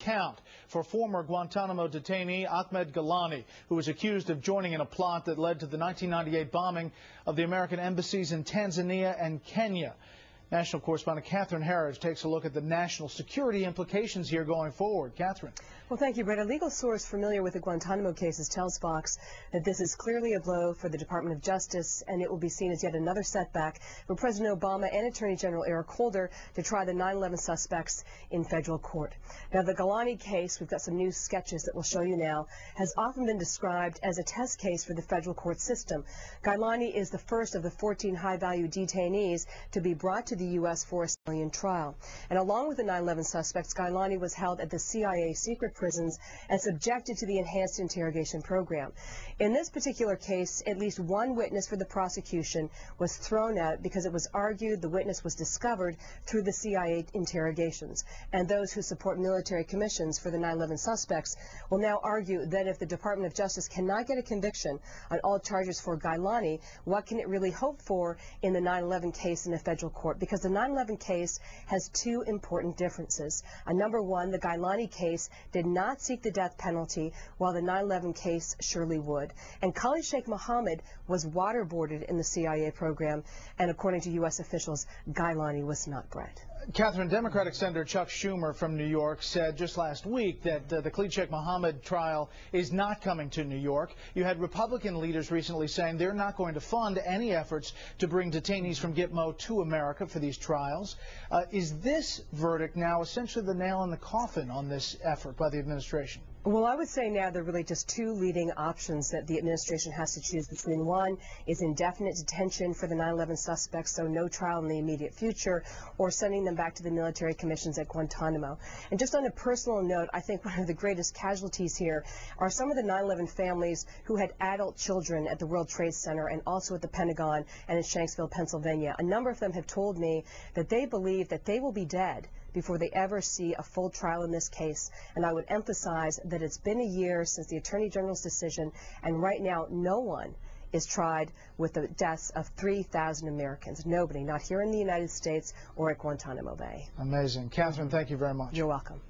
count for former Guantanamo detainee Ahmed Ghailani, who was accused of joining in a plot that led to the 1998 bombing of the American embassies in Tanzania and Kenya. National correspondent Catherine Harris takes a look at the national security implications here going forward. Catherine. Well, thank you, Brett. A legal source familiar with the Guantanamo cases tells Fox that this is clearly a blow for the Department of Justice, and it will be seen as yet another setback for President Obama and Attorney General Eric Holder to try the 9/11 suspects in federal court. Now, the Ghailani case, we've got some new sketches that we'll show you now, has often been described as a test case for the federal court system. Ghailani is the first of the 14 high-value detainees to be brought to the U.S. for a civilian trial. And along with the 9/11 suspects, Ghailani was held at the CIA secret prisons and subjected to the enhanced interrogation program. In this particular case, at least one witness for the prosecution was thrown out because it was argued the witness was discovered through the CIA interrogations. And those who support military commissions for the 9/11 suspects will now argue that if the Department of Justice cannot get a conviction on all charges for Ghailani, what can it really hope for in the 9/11 case in the federal court? Because the 9/11 case has two important differences. Number one, the Ghailani case did not seek the death penalty, while the 9/11 case surely would. And Khalid Sheikh Mohammed was waterboarded in the CIA program, and according to U.S. officials, Ghailani was not, Brett. Catherine, Democratic Senator Chuck Schumer from New York said just last week that the Khalid Sheikh Mohammed trial is not coming to New York. You had Republican leaders recently saying they're not going to fund any efforts to bring detainees from Gitmo to America for these trials. Is this verdict now essentially the nail in the coffin on this effort by the administration? Well, I would say now there are really just two leading options that the administration has to choose between. One is indefinite detention for the 9/11 suspects, so no trial in the immediate future, or sending them back to the military commissions at Guantanamo. And just on a personal note, I think one of the greatest casualties here are some of the 9/11 families who had adult children at the World Trade Center and also at the Pentagon and in Shanksville, Pennsylvania. A number of them have told me that they believe that they will be dead before they ever see a full trial in this case. And I would emphasize that it's been a year since the Attorney General's decision, and right now no one is tried with the deaths of 3,000 Americans. Nobody, not here in the United States or at Guantanamo Bay. Amazing. Catherine, thank you very much. You're welcome.